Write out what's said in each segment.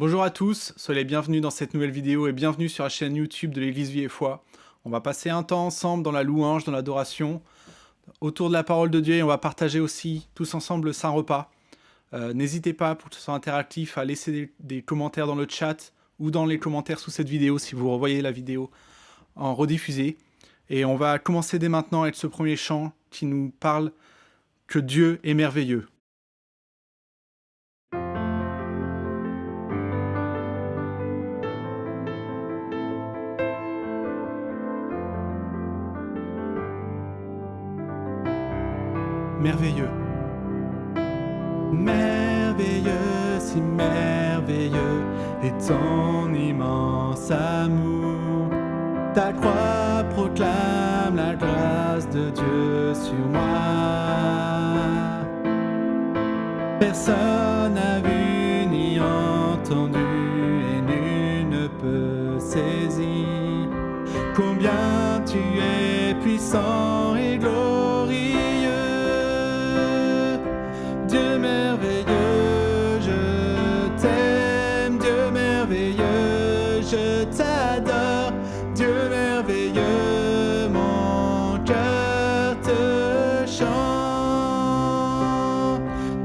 Bonjour à tous, soyez les bienvenus dans cette nouvelle vidéo et bienvenue sur la chaîne YouTube de l'Église Vie et Foi. On va passer un temps ensemble dans la louange, dans l'adoration, autour de la parole de Dieu et on va partager aussi tous ensemble le Saint Repas. N'hésitez pas, pour que ce soit interactif, à laisser des commentaires dans le chat ou dans les commentaires sous cette vidéo si vous revoyez la vidéo en rediffusée. Et on va commencer dès maintenant avec ce premier chant qui nous parle que Dieu est merveilleux. Merveilleux. Merveilleux, si merveilleux est ton immense amour. Ta croix proclame la grâce de Dieu sur moi. Personne n'a vu ni entendu et nul ne peut saisir combien tu es puissant et glorieux. Dieu merveilleux, je t'aime, Dieu merveilleux, je t'adore, Dieu merveilleux, mon cœur te chante.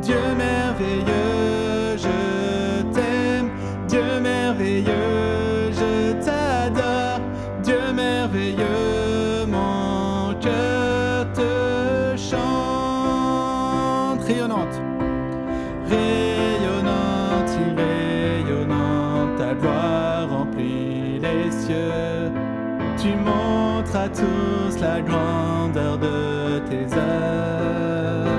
Dieu merveilleux, je t'aime, Dieu merveilleux, je t'adore, Dieu merveilleux, mon cœur te chante. Rayonnante. Rayonnante, si rayonnante, ta gloire remplit les cieux. Tu montres à tous la grandeur de tes œuvres.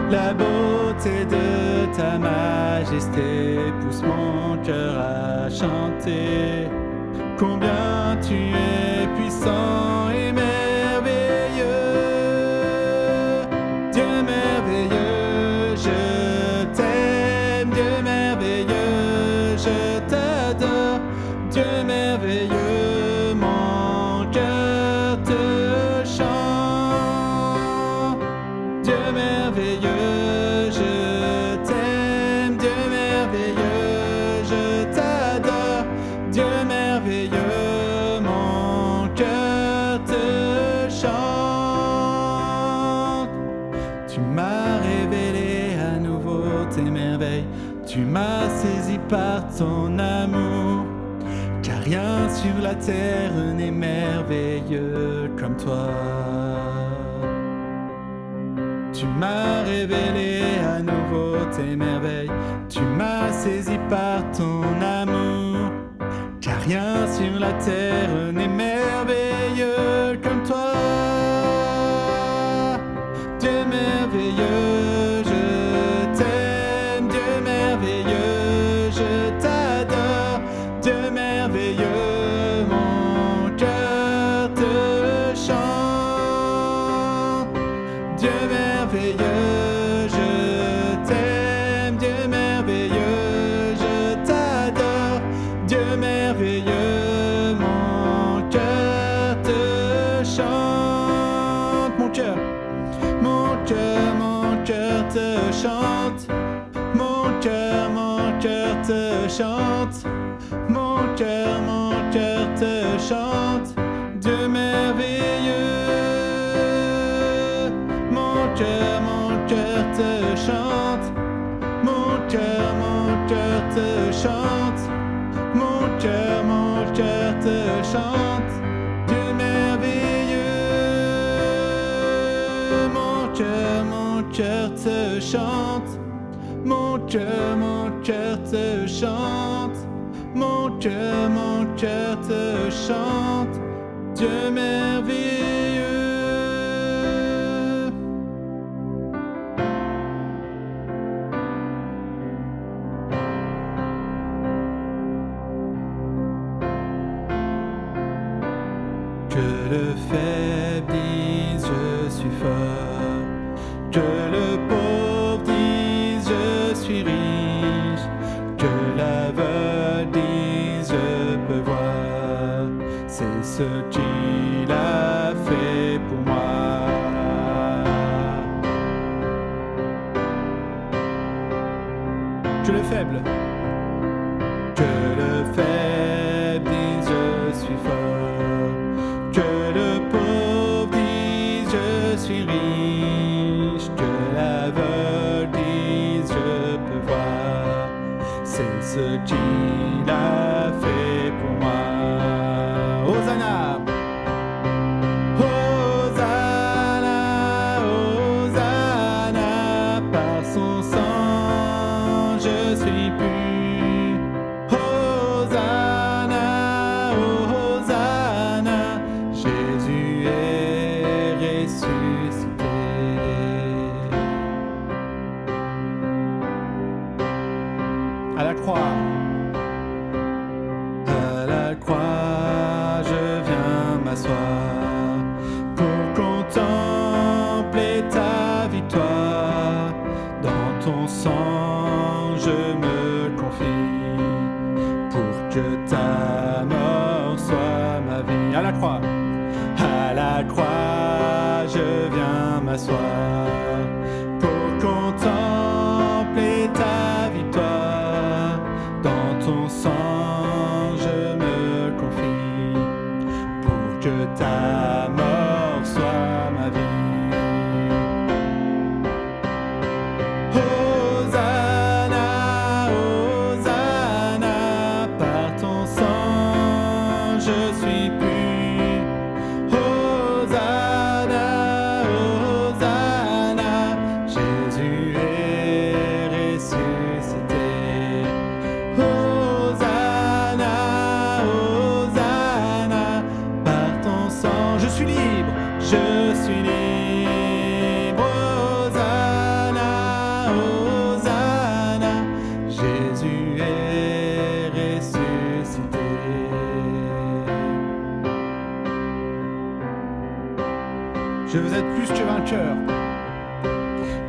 La beauté de ta majesté pousse mon cœur à chanter. Combien tu es puissant et merveilleux. Dieu merveilleux, je t'aime, Dieu merveilleux, je t'adore, Dieu merveilleux, mon cœur te chante. Dieu merveilleux, je t'aime, Dieu merveilleux, je t'adore, Dieu merveilleux, mon cœur te chante. Tu m'as révélé à nouveau tes merveilles, tu m'as saisi par ton amour, car rien sur la terre n'est merveilleux comme toi. Tu m'as révélé à nouveau tes merveilles, tu m'as saisi par ton amour, car rien sur la terre n'est merveilleux comme toi. Dieu merveilleux, je t'aime, Dieu merveilleux, je t'adore, Dieu merveilleux, mon cœur te chante. Dieu merveilleux, je t'aime, Dieu merveilleux, je t'adore, Dieu merveilleux, mon cœur te chante. Mon cœur te chante. Mon cœur te chante. Mon cœur te chante. Dieu merveilleux. Mon cœur te chante. Mon cœur te chante. Mon cœur te chante. Dieu merveilleux. Mon cœur te chante. Mon cœur te chante. Mon cœur te chante. Dieu merveilleux. Que le faible dise je suis fort, que le pauvre dise je suis riche, que l'aveugle dise je peux voir, c'est ce qu'il a fait pour moi. Que le faible Que le faible dise je suis fort, que le pauvre dise je suis riche, que l'aveugle dise je peux voir, c'est ce qu'il a fait pour moi. Hosanna! Hosanna, Hosanna, par son sang je suis pur. Hosanna, Hosanna, Jésus est ressuscité. À la croix. À la croix, je viens m'asseoir pour contempler ta victoire. Dans ton sang, je me confie pour que ta mort soit ma vie. À la croix, je viens m'asseoir pour contempler ta victoire. Dans ton sang, que ta mort soit ma vie. Hosanna, Hosanna, par ton sang je suis pur. Hosanna, Hosanna, Jésus est ressuscité. Hosanna, Hosanna, je suis libre, je suis libre. Hosanna, Hosanna, Jésus est ressuscité. Je veux être plus que vainqueur.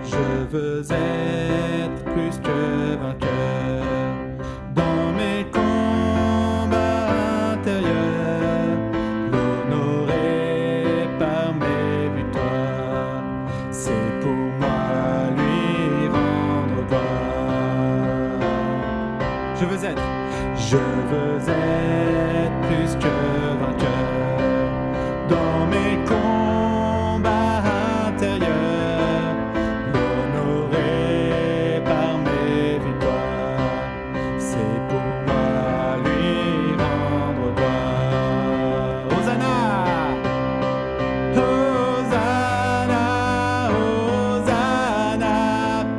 Je veux être plus que vainqueur. Dans mes combats intérieurs, l'honorer par mes victoires, c'est pour moi lui rendre gloire. Je veux être plus que vainqueur. Dans mes combats intérieurs, l'honorer par mes victoires, c'est pour moi lui rendre gloire. Hosanna! Hosanna, Hosanna,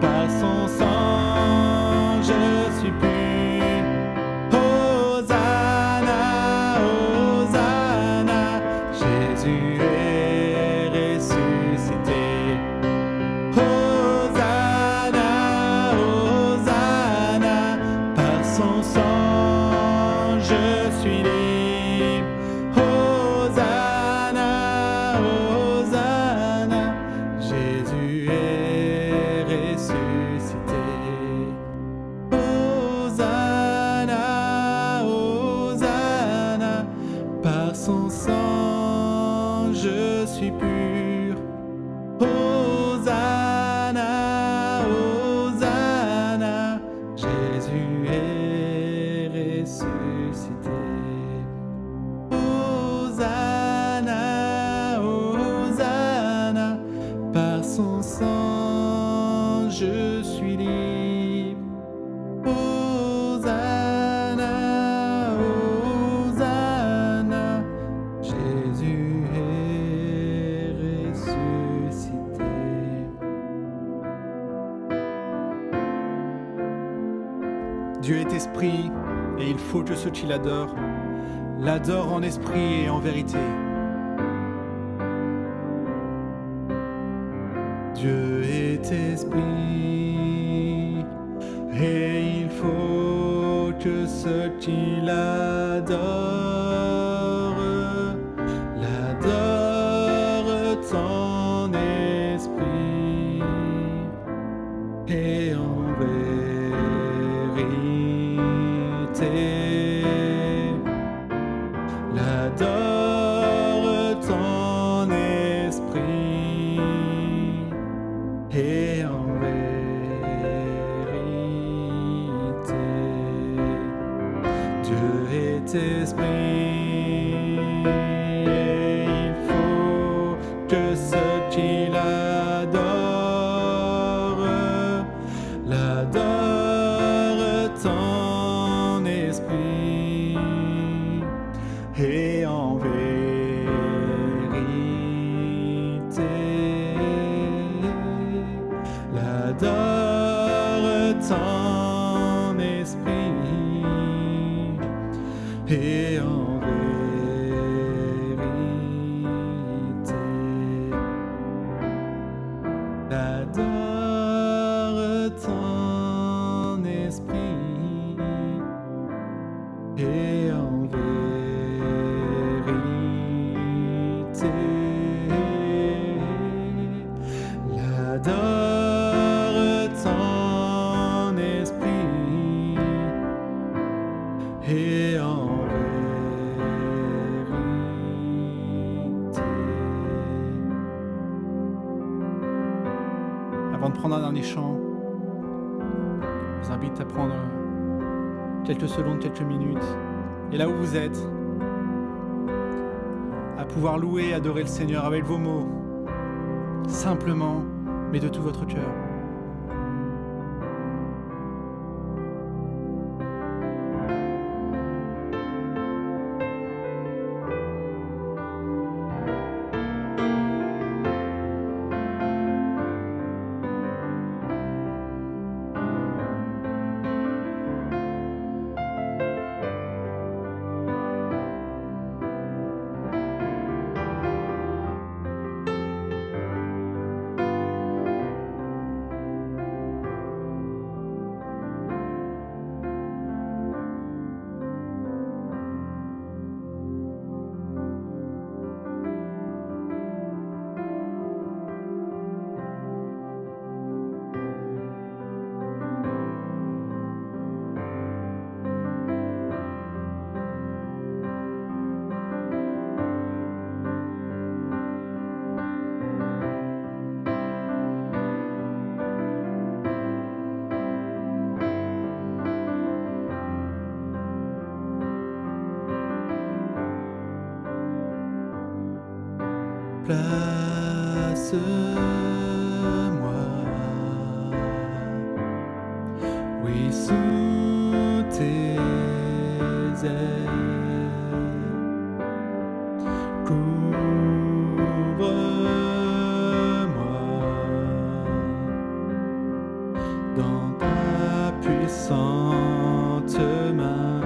par son sang je suis pur. Hosanna, Hosanna, Jésus est ressuscité. Hosanna, Hosanna, par son sang je suis libre. Hosanna, Hosanna, Jésus est ressuscité. Hosanna, Hosanna, par son sang je suis pur. Hosanna, Hosanna, Jésus est ressuscité. Hosanna, Hosanna, par son sang je suis libre. Hosanna, Hosanna, Jésus est ressuscité. Dieu est esprit, et il faut que ceux qui l'adorent en esprit et en vérité. Dieu est esprit, et il faut que ceux qui l'adorent en esprit et en vérité. L'adore en esprit et en vérité. Saint-Esprit. Et il faut que ceux qui l'adorent ton esprit et en vérité. L'adore ton esprit et en vérité. L'adore ton esprit et en vérité. L'adore ton esprit et en vérité. Avant de prendre un dernier chant, je vous invite à prendre quelques secondes, quelques minutes, et là où vous êtes, à pouvoir louer et adorer le Seigneur avec vos mots, simplement, mais de tout votre cœur. Place-moi, oui, sous tes ailes. Couvre-moi dans ta puissante main.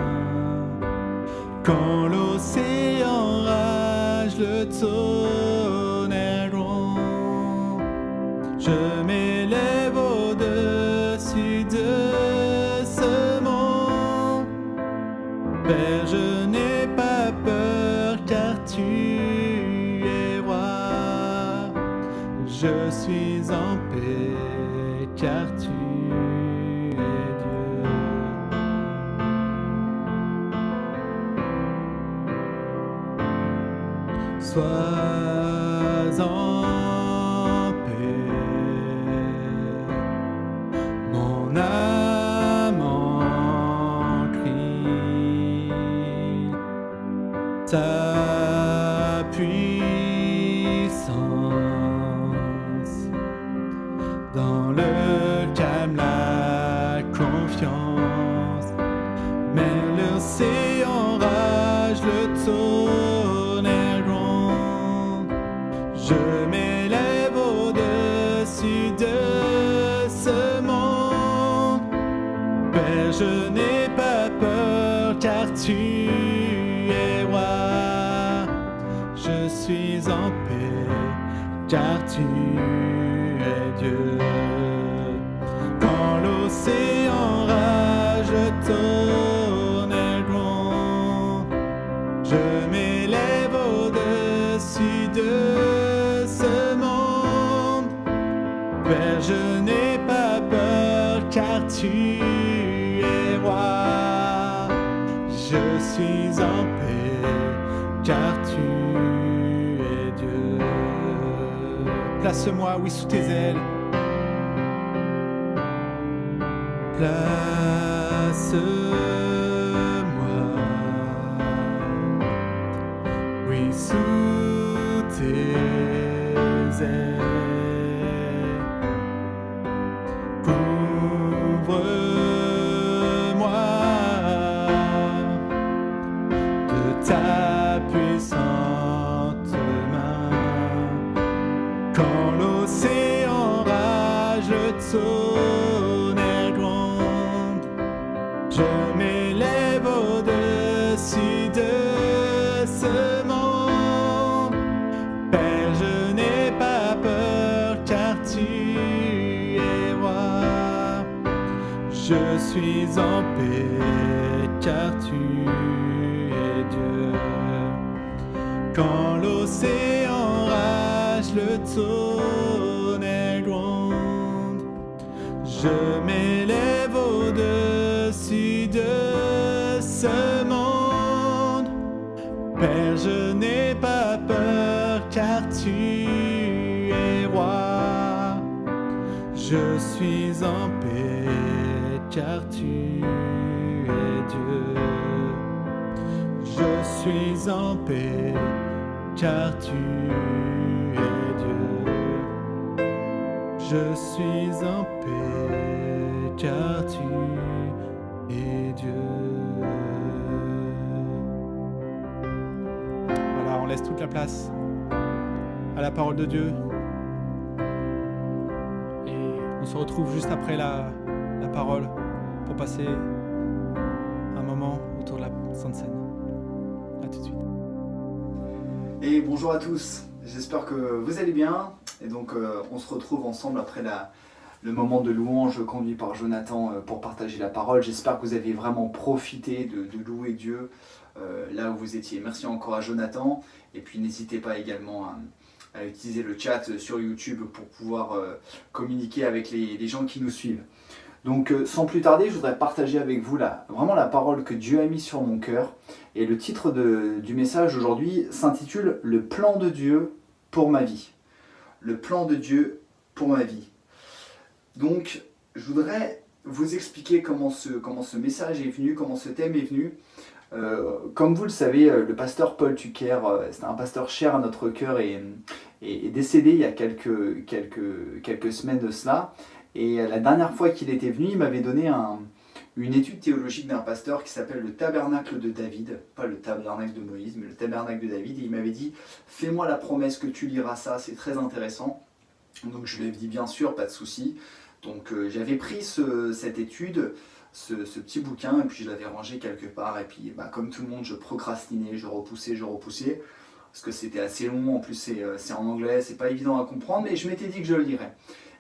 Quand l'océan rage, le tonnerre gronde, je m'élève au-dessus de ce monde. Père, je n'ai pas peur car tu es roi. Je suis en paix car tu es Dieu. Sois en paix, mon âme en Christ. Ta puissance dans le calme, la confiance. Mais l'océan rage, le tonnerre gronde. Je m'élève au-dessus de ce monde. Père, je n'ai pas peur car tu es roi. Je suis en paix car tu es Dieu. Quand l'océan rage, le tonnerre gronde, je m'élève au-dessus de ce monde. Père, je n'ai pas peur car tu es roi. Je suis en paix car tu es Dieu. Place-moi, oui, sous tes ailes. Place-moi, Je m'élève au-dessus de ce monde. Père, je n'ai pas peur car tu es roi. Je suis en paix car tu es Dieu. Quand l'océan rage, le tonnerre gronde, je m'élève au-dessus de ce monde. Père, je n'ai pas peur car tu es roi. Je suis en paix car tu es Dieu. Je suis en paix car tu es Dieu. Je suis en paix car tu es Dieu. Voilà, on laisse toute la place à la parole de Dieu. Et on se retrouve juste après la parole pour passer un moment autour de la Sainte Seine. À tout de suite. Et bonjour à tous, j'espère que vous allez bien. Et donc on se retrouve ensemble après le moment de louange conduit par Jonathan pour partager la parole. J'espère que vous avez vraiment profité de louer Dieu là où vous étiez. Merci encore à Jonathan. Et puis n'hésitez pas également à utiliser le chat sur YouTube pour pouvoir communiquer avec les gens qui nous suivent. Donc sans plus tarder, je voudrais partager avec vous vraiment la parole que Dieu a mise sur mon cœur. Et le titre du message aujourd'hui s'intitule « Le plan de Dieu pour ma vie ». Le plan de Dieu pour ma vie. Donc je voudrais vous expliquer comment ce message est venu, comment ce thème est venu. Comme vous le savez, le pasteur Paul Tucker, c'est un pasteur cher à notre cœur et est décédé il y a quelques semaines de cela. Et la dernière fois qu'il était venu, il m'avait donné une étude théologique d'un pasteur qui s'appelle le Tabernacle de David, pas le Tabernacle de Moïse, mais le Tabernacle de David. Et il m'avait dit « Fais-moi la promesse que tu liras ça, c'est très intéressant ». Donc je lui ai dit « Bien sûr, pas de souci ». Donc j'avais pris cette étude, ce petit bouquin, et puis je l'avais rangé quelque part. Et puis comme tout le monde, je procrastinais, je repoussais, parce que c'était assez long, en plus c'est en anglais, c'est pas évident à comprendre, mais je m'étais dit que je le lirais.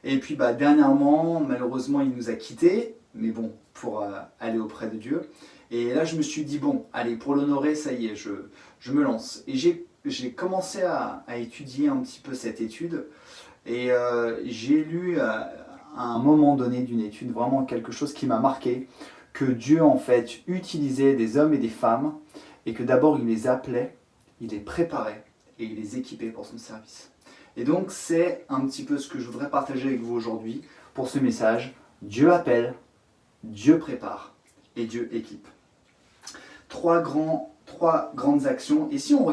Et puis dernièrement, malheureusement, il nous a quittés, mais bon, pour aller auprès de Dieu. Et là, je me suis dit, bon, allez, pour l'honorer, ça y est, je me lance. Et j'ai commencé à étudier un petit peu cette étude. Et j'ai lu à un moment donné d'une étude vraiment quelque chose qui m'a marqué, que Dieu, en fait, utilisait des hommes et des femmes, et que d'abord, il les appelait, il les préparait, et il les équipait pour son service. Et donc c'est un petit peu ce que je voudrais partager avec vous aujourd'hui pour ce message. Dieu appelle, Dieu prépare et Dieu équipe. Trois grandes actions. Et si on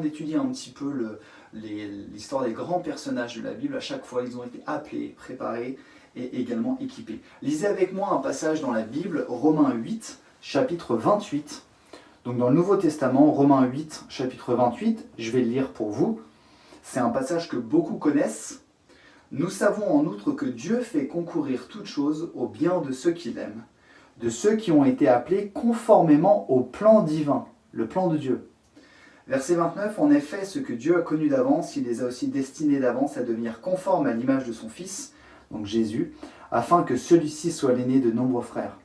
étudie un petit peu l'histoire des grands personnages de la Bible, à chaque fois ils ont été appelés, préparés et également équipés. Lisez avec moi un passage dans la Bible, Romains 8, chapitre 28. Donc dans le Nouveau Testament, Romains 8, chapitre 28, je vais le lire pour vous. C'est un passage que beaucoup connaissent. Nous savons en outre que Dieu fait concourir toutes choses au bien de ceux qui l'aiment, de ceux qui ont été appelés conformément au plan divin, le plan de Dieu. Verset 29, en effet, ce que Dieu a connu d'avance, il les a aussi destinés d'avance à devenir conformes à l'image de son Fils, donc Jésus, afin que celui-ci soit l'aîné de nombreux frères.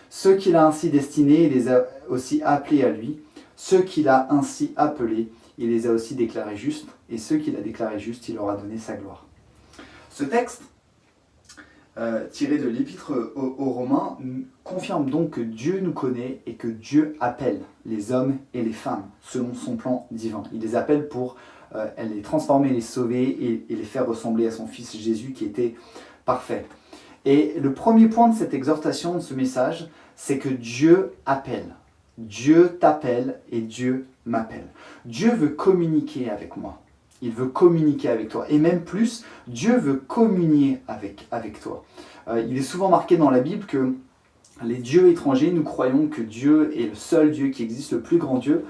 Ceux qu'il a ainsi destinés, il les a aussi appelés à lui. Ceux qu'il a ainsi appelés, il les a aussi déclarés justes, et ceux qu'il a déclarés justes, il leur a donné sa gloire. Ce texte, tiré de l'Épître aux Romains, confirme donc que Dieu nous connaît et que Dieu appelle les hommes et les femmes selon son plan divin. Il les appelle pour les transformer, les sauver et les faire ressembler à son Fils Jésus qui était parfait. Et le premier point de cette exhortation, de ce message, c'est que Dieu appelle. Dieu t'appelle et Dieu m'appelle. Dieu veut communiquer avec moi. Il veut communiquer avec toi. Et même plus, Dieu veut communier avec toi. Il est souvent marqué dans la Bible que les dieux étrangers, nous croyons que Dieu est le seul Dieu qui existe, le plus grand Dieu.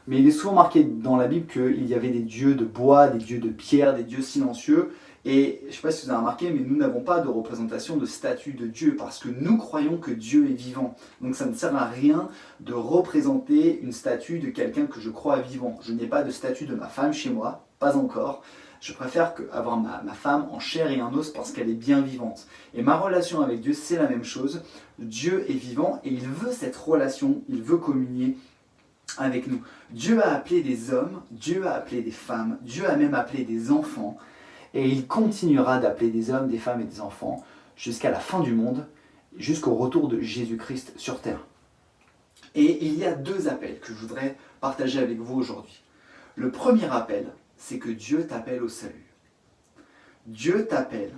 Mais il est souvent marqué dans la Bible qu'il y avait des dieux de bois, des dieux de pierre, des dieux silencieux. Et je ne sais pas si vous avez remarqué, mais nous n'avons pas de représentation de statue de Dieu parce que nous croyons que Dieu est vivant. Donc ça ne sert à rien de représenter une statue de quelqu'un que je crois vivant. Je n'ai pas de statue de ma femme chez moi, pas encore. Je préfère avoir ma femme en chair et en os parce qu'elle est bien vivante. Et ma relation avec Dieu, c'est la même chose. Dieu est vivant et il veut cette relation, il veut communier avec nous. Dieu a appelé des hommes, Dieu a appelé des femmes, Dieu a même appelé des enfants. Et il continuera d'appeler des hommes, des femmes et des enfants jusqu'à la fin du monde, jusqu'au retour de Jésus-Christ sur terre. Et il y a 2 appels que je voudrais partager avec vous aujourd'hui. Le premier appel, c'est que Dieu t'appelle au salut. Dieu t'appelle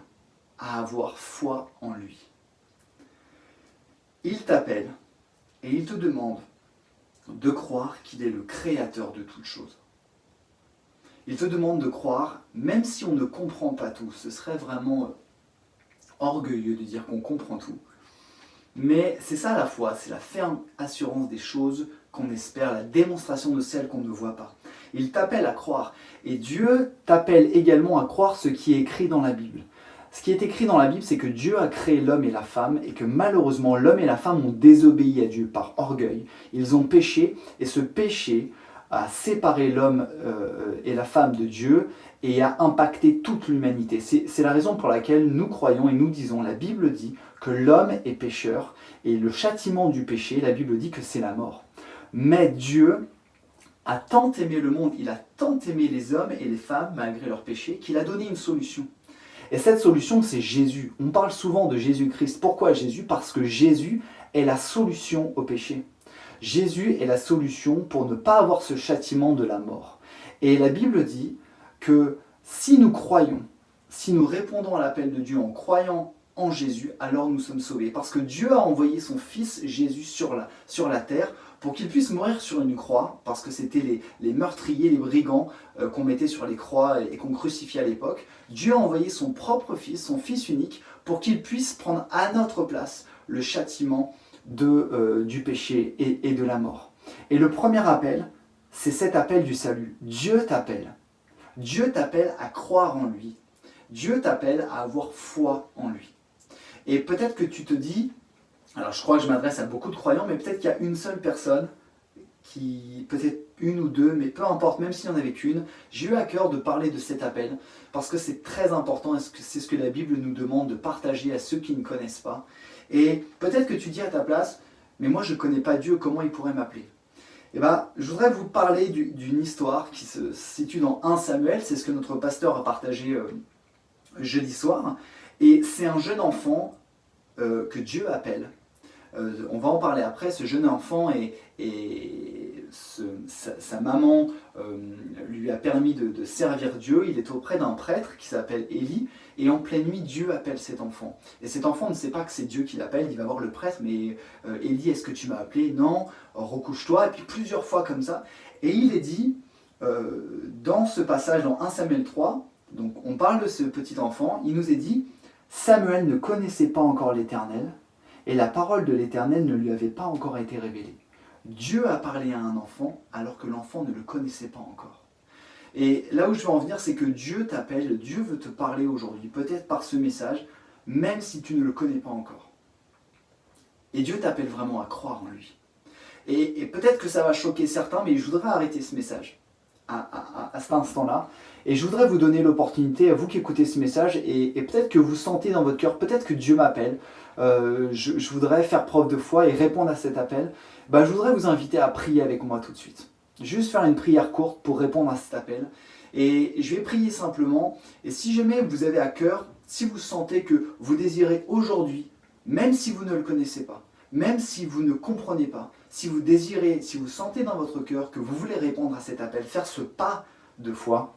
à avoir foi en lui. Il t'appelle et il te demande de croire qu'il est le créateur de toutes choses. Il te demande de croire, même si on ne comprend pas tout. Ce serait vraiment orgueilleux de dire qu'on comprend tout. Mais c'est ça la foi, c'est la ferme assurance des choses qu'on espère, la démonstration de celles qu'on ne voit pas. Il t'appelle à croire. Et Dieu t'appelle également à croire ce qui est écrit dans la Bible. Ce qui est écrit dans la Bible, c'est que Dieu a créé l'homme et la femme et que malheureusement l'homme et la femme ont désobéi à Dieu par orgueil. Ils ont péché et ce péché a séparé l'homme et la femme de Dieu et a impacté toute l'humanité. C'est la raison pour laquelle nous croyons et nous disons, la Bible dit que l'homme est pécheur et le châtiment du péché, la Bible dit que c'est la mort. Mais Dieu a tant aimé le monde, il a tant aimé les hommes et les femmes malgré leur péché qu'il a donné une solution. Et cette solution, c'est Jésus. On parle souvent de Jésus-Christ. Pourquoi Jésus ? Parce que Jésus est la solution au péché. Jésus est la solution pour ne pas avoir ce châtiment de la mort. Et la Bible dit que si nous croyons, si nous répondons à l'appel de Dieu en croyant en Jésus, alors nous sommes sauvés. Parce que Dieu a envoyé son Fils Jésus sur la terre pour qu'il puisse mourir sur une croix, parce que c'était les meurtriers, les brigands qu'on mettait sur les croix et qu'on crucifiait à l'époque. Dieu a envoyé son propre Fils, son Fils unique, pour qu'il puisse prendre à notre place le châtiment du péché et de la mort. Et le premier appel, c'est cet appel du salut. Dieu t'appelle. Dieu t'appelle à croire en lui. Dieu t'appelle à avoir foi en lui. Et peut-être que tu te dis, alors je crois que je m'adresse à beaucoup de croyants, mais peut-être qu'il y a une seule personne, peut-être une ou deux, mais peu importe, même s'il n'y en avait qu'une, j'ai eu à cœur de parler de cet appel, parce que c'est très important, et c'est ce que la Bible nous demande de partager à ceux qui ne connaissent pas. Et peut-être que tu dis à ta place, mais moi je ne connais pas Dieu, comment il pourrait m'appeler ? Eh bien, je voudrais vous parler d'une histoire qui se situe dans 1 Samuel, c'est ce que notre pasteur a partagé jeudi soir, et c'est un jeune enfant que Dieu appelle. On va en parler après. Ce jeune enfant sa maman lui a permis de servir Dieu. Il est auprès d'un prêtre qui s'appelle Élie, et en pleine nuit, Dieu appelle cet enfant. Et cet enfant ne sait pas que c'est Dieu qui l'appelle. Il va voir le prêtre, mais Élie, est-ce que tu m'as appelé ? Non, recouche-toi. Et puis plusieurs fois comme ça. Et il est dit, dans ce passage, dans 1 Samuel 3, donc on parle de ce petit enfant, il nous est dit, Samuel ne connaissait pas encore l'Éternel, et la parole de l'Éternel ne lui avait pas encore été révélée. Dieu a parlé à un enfant alors que l'enfant ne le connaissait pas encore. Et là où je veux en venir, c'est que Dieu t'appelle, Dieu veut te parler aujourd'hui, peut-être par ce message, même si tu ne le connais pas encore. Et Dieu t'appelle vraiment à croire en lui. Et peut-être que ça va choquer certains, mais je voudrais arrêter ce message à cet instant-là. Et je voudrais vous donner l'opportunité, à vous qui écoutez ce message, et peut-être que vous sentez dans votre cœur, peut-être que Dieu m'appelle, je voudrais faire preuve de foi et répondre à cet appel. Je voudrais vous inviter à prier avec moi tout de suite. Juste faire une prière courte pour répondre à cet appel. Et je vais prier simplement. Et si jamais vous avez à cœur, si vous sentez que vous désirez aujourd'hui, même si vous ne le connaissez pas, même si vous ne comprenez pas, si vous désirez, si vous sentez dans votre cœur que vous voulez répondre à cet appel, faire ce pas de foi,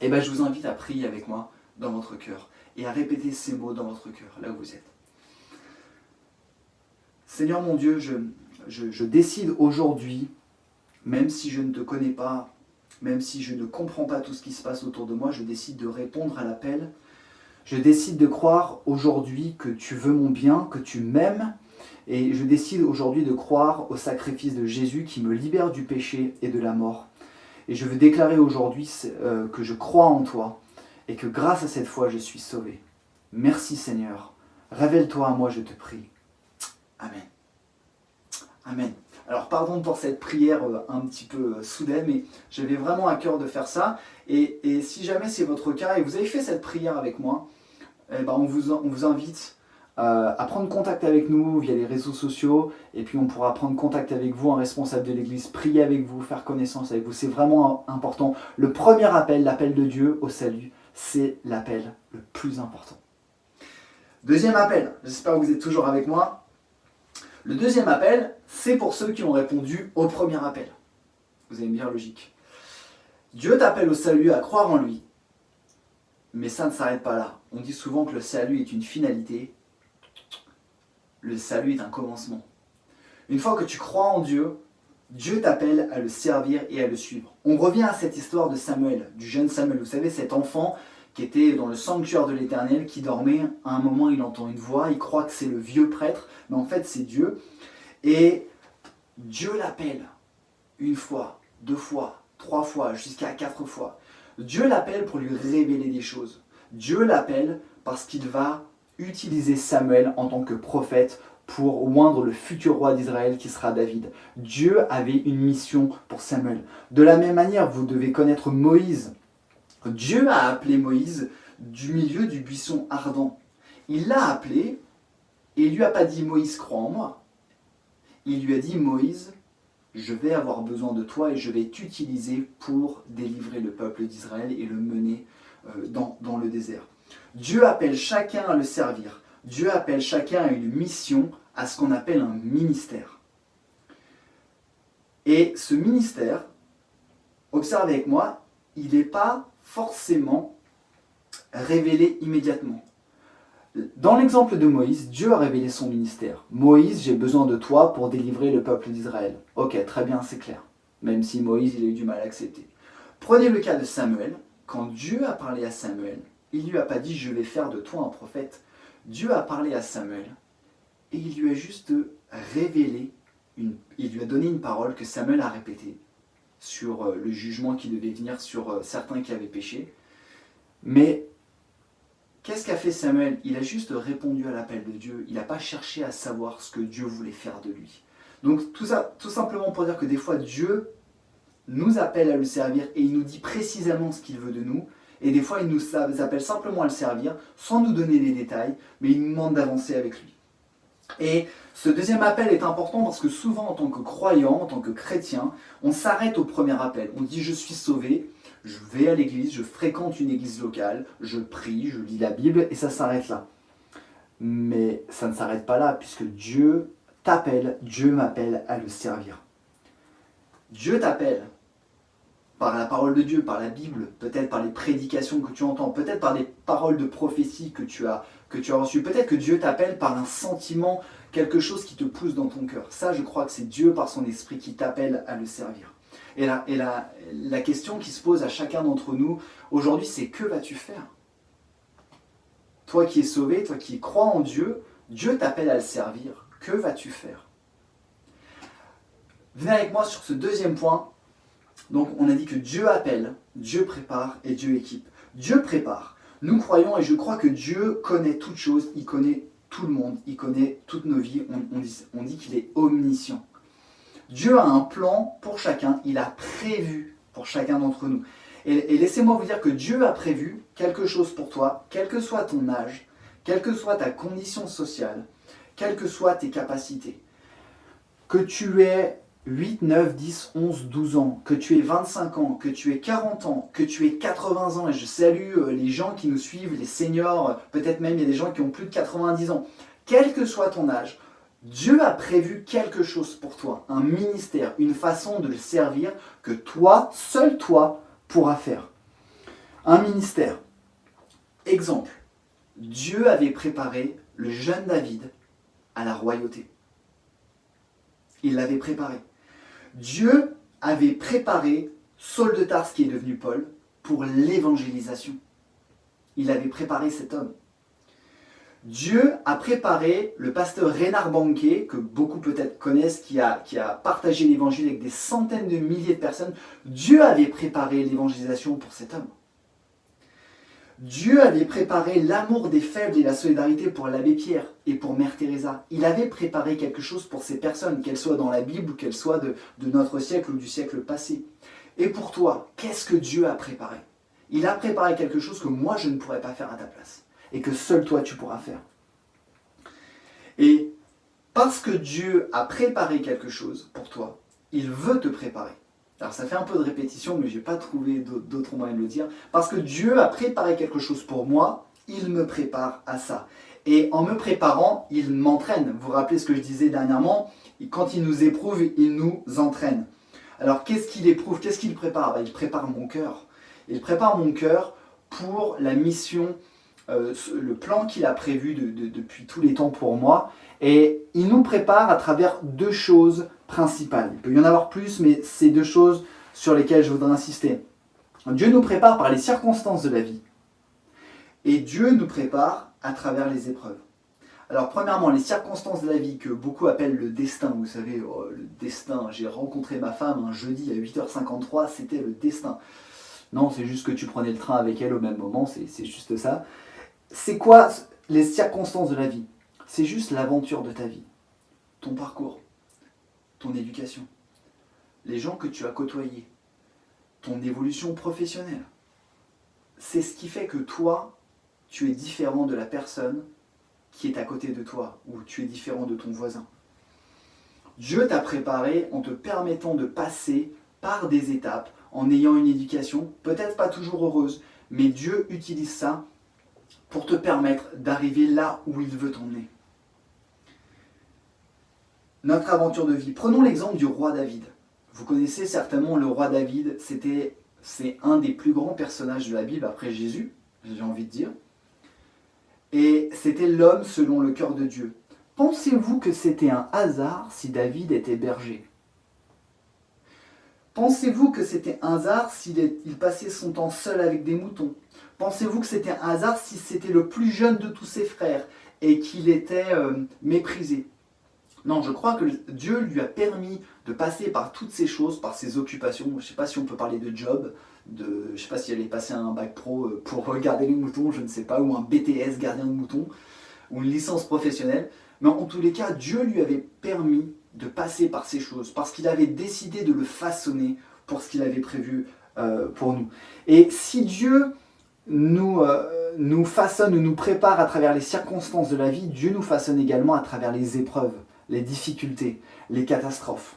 je vous invite à prier avec moi dans votre cœur et à répéter ces mots dans votre cœur, là où vous êtes. Seigneur mon Dieu, je décide aujourd'hui, même si je ne te connais pas, même si je ne comprends pas tout ce qui se passe autour de moi, je décide de répondre à l'appel. Je décide de croire aujourd'hui que tu veux mon bien, que tu m'aimes, et je décide aujourd'hui de croire au sacrifice de Jésus qui me libère du péché et de la mort. Et je veux déclarer aujourd'hui que je crois en toi et que grâce à cette foi, je suis sauvé. Merci Seigneur. Révèle-toi à moi, je te prie. Amen. Amen. Alors pardon pour cette prière un petit peu soudaine, mais j'avais vraiment à cœur de faire ça. Et si jamais c'est votre cas et vous avez fait cette prière avec moi, eh ben on vous invite à prendre contact avec nous via les réseaux sociaux. Et puis on pourra prendre contact avec vous, un responsable de l'église, prier avec vous, faire connaissance avec vous. C'est vraiment important. Le premier appel, l'appel de Dieu au salut, c'est l'appel le plus important. Deuxième appel, j'espère que vous êtes toujours avec moi. Le deuxième appel, c'est pour ceux qui ont répondu au premier appel. Vous avez bien logique. Dieu t'appelle au salut à croire en lui, mais ça ne s'arrête pas là. On dit souvent que le salut est une finalité. Le salut est un commencement. Une fois que tu crois en Dieu, Dieu t'appelle à le servir et à le suivre. On revient à cette histoire de Samuel, du jeune Samuel. Vous savez, cet enfant qui était dans le sanctuaire de l'Éternel, qui dormait. À un moment, il entend une voix, il croit que c'est le vieux prêtre, mais en fait, c'est Dieu. Et Dieu l'appelle une fois, 2 fois, 3 fois, jusqu'à 4 fois. Dieu l'appelle pour lui révéler des choses. Dieu l'appelle parce qu'il va utiliser Samuel en tant que prophète pour oindre le futur roi d'Israël qui sera David. Dieu avait une mission pour Samuel. De la même manière, vous devez connaître Moïse. Dieu a appelé Moïse du milieu du buisson ardent. Il l'a appelé et il lui a pas dit « Moïse, crois en moi ». Il lui a dit « Moïse, je vais avoir besoin de toi et je vais t'utiliser pour délivrer le peuple d'Israël et le mener dans le désert ». Dieu appelle chacun à le servir. Dieu appelle chacun à une mission, à ce qu'on appelle un ministère. Et ce ministère, observez avec moi, il n'est pas forcément révélé immédiatement. Dans l'exemple de Moïse, Dieu a révélé son ministère. Moïse, j'ai besoin de toi pour délivrer le peuple d'Israël. Ok, très bien, c'est clair. Même si Moïse, il a eu du mal à accepter. Prenez le cas de Samuel. Quand Dieu a parlé à Samuel, il ne lui a pas dit « je vais faire de toi un prophète ». Dieu a parlé à Samuel et il lui a juste révélé, il lui a donné une parole que Samuel a répétée sur le jugement qui devait venir sur certains qui avaient péché. Mais qu'est-ce qu'a fait Samuel? Il a juste répondu à l'appel de Dieu. Il n'a pas cherché à savoir ce que Dieu voulait faire de lui. Donc tout ça, tout simplement pour dire que des fois Dieu nous appelle à le servir et il nous dit précisément ce qu'il veut de nous. Et des fois il nous appelle simplement à le servir sans nous donner les détails, mais il nous demande d'avancer avec lui. Et ce deuxième appel est important parce que souvent en tant que croyant, en tant que chrétien, on s'arrête au premier appel. On dit je suis sauvé, je vais à l'église, je fréquente une église locale, je prie, je lis la Bible et ça s'arrête là. Mais ça ne s'arrête pas là puisque Dieu t'appelle, Dieu m'appelle à le servir. Dieu t'appelle par la parole de Dieu, par la Bible, peut-être par les prédications que tu entends, peut-être par des paroles de prophétie que tu as reçues, peut-être que Dieu t'appelle par un sentiment, quelque chose qui te pousse dans ton cœur. Ça, je crois que c'est Dieu par son esprit qui t'appelle à le servir. Et la question qui se pose à chacun d'entre nous aujourd'hui, c'est que vas-tu faire? Toi qui es sauvé, toi qui crois en Dieu, Dieu t'appelle à le servir. Que vas-tu faire? Venez avec moi sur ce deuxième point. Donc on a dit que Dieu appelle, Dieu prépare et Dieu équipe. Dieu prépare. Nous croyons et je crois que Dieu connaît toutes choses, il connaît tout le monde, il connaît toutes nos vies, on dit qu'il est omniscient. Dieu a un plan pour chacun, il a prévu pour chacun d'entre nous. Et laissez-moi vous dire que Dieu a prévu quelque chose pour toi, quel que soit ton âge, quelle que soit ta condition sociale, quelles que soient tes capacités. Que tu aies 8, 9, 10, 11, 12 ans, que tu aies 25 ans, que tu aies 40 ans, que tu aies 80 ans, et je salue les gens qui nous suivent, les seniors, peut-être même il y a des gens qui ont plus de 90 ans. Quel que soit ton âge, Dieu a prévu quelque chose pour toi, un ministère, une façon de le servir que toi, seul toi, pourras faire. Un ministère. Exemple, Dieu avait préparé le jeune David à la royauté. Il l'avait préparé. Dieu avait préparé Saul de Tarse, qui est devenu Paul, pour l'évangélisation. Il avait préparé cet homme. Dieu a préparé le pasteur Reinhard Bonnke, que beaucoup peut-être connaissent, qui a partagé l'évangile avec des centaines de milliers de personnes. Dieu avait préparé l'évangélisation pour cet homme. Dieu avait préparé l'amour des faibles et la solidarité pour l'abbé Pierre et pour Mère Teresa. Il avait préparé quelque chose pour ces personnes, qu'elles soient dans la Bible ou qu'elles soient de notre siècle ou du siècle passé. Et pour toi, qu'est-ce que Dieu a préparé? Il a préparé quelque chose que moi je ne pourrais pas faire à ta place et que seul toi tu pourras faire. Et parce que Dieu a préparé quelque chose pour toi, il veut te préparer. Alors ça fait un peu de répétition, mais je n'ai pas trouvé d'autre moyen de le dire. Parce que Dieu a préparé quelque chose pour moi, il me prépare à ça. Et en me préparant, il m'entraîne. Vous vous rappelez ce que je disais dernièrement? Quand il nous éprouve, il nous entraîne. Alors qu'est-ce qu'il éprouve? Qu'est-ce qu'il prépare? Il prépare mon cœur. Il prépare mon cœur pour la mission, le plan qu'il a prévu depuis tous les temps pour moi. Et il nous prépare à travers deux choses principales. Il peut y en avoir plus, mais c'est deux choses sur lesquelles je voudrais insister. Dieu nous prépare par les circonstances de la vie. Et Dieu nous prépare à travers les épreuves. Alors premièrement, les circonstances de la vie que beaucoup appellent le destin. Vous savez, oh, le destin, j'ai rencontré ma femme un jeudi à 8h53, c'était le destin. Non, c'est juste que tu prenais le train avec elle au même moment, c'est juste ça. C'est quoi les circonstances de la vie? C'est juste l'aventure de ta vie, ton parcours, ton éducation, les gens que tu as côtoyés, ton évolution professionnelle. C'est ce qui fait que toi, tu es différent de la personne qui est à côté de toi, ou tu es différent de ton voisin. Dieu t'a préparé en te permettant de passer par des étapes, en ayant une éducation, peut-être pas toujours heureuse, mais Dieu utilise ça pour te permettre d'arriver là où il veut t'emmener. Notre aventure de vie. Prenons l'exemple du roi David. Vous connaissez certainement le roi David, c'est un des plus grands personnages de la Bible après Jésus, j'ai envie de dire. Et c'était l'homme selon le cœur de Dieu. Pensez-vous que c'était un hasard si David était berger? Pensez-vous que c'était un hasard s'il passait son temps seul avec des moutons? Pensez-vous que c'était un hasard si c'était le plus jeune de tous ses frères et qu'il était méprisé? Non, je crois que Dieu lui a permis de passer par toutes ces choses, par ses occupations. Je ne sais pas si on peut parler de job, je ne sais pas si elle est passée un bac pro pour garder les moutons, je ne sais pas, ou un BTS gardien de moutons, ou une licence professionnelle. Mais en tous les cas, Dieu lui avait permis de passer par ces choses, parce qu'il avait décidé de le façonner pour ce qu'il avait prévu pour nous. Et si Dieu nous façonne ou nous prépare à travers les circonstances de la vie, Dieu nous façonne également à travers les épreuves, les difficultés, les catastrophes.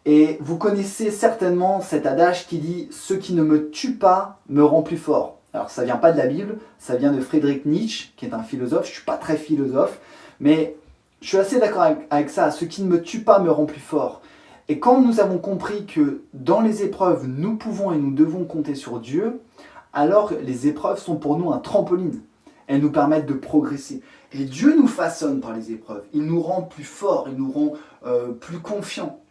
Et vous connaissez certainement cet adage qui dit « Ce qui ne me tue pas me rend plus fort ». Alors ça ne vient pas de la Bible, ça vient de Friedrich Nietzsche, qui est un philosophe. Je ne suis pas très philosophe, mais je suis assez d'accord avec ça. « Ce qui ne me tue pas me rend plus fort ». Et quand nous avons compris que dans les épreuves, nous pouvons et nous devons compter sur Dieu, alors les épreuves sont pour nous un trampoline. Elles nous permettent de progresser. Et Dieu nous façonne par les épreuves. Il nous rend plus forts, il nous rend plus confiants.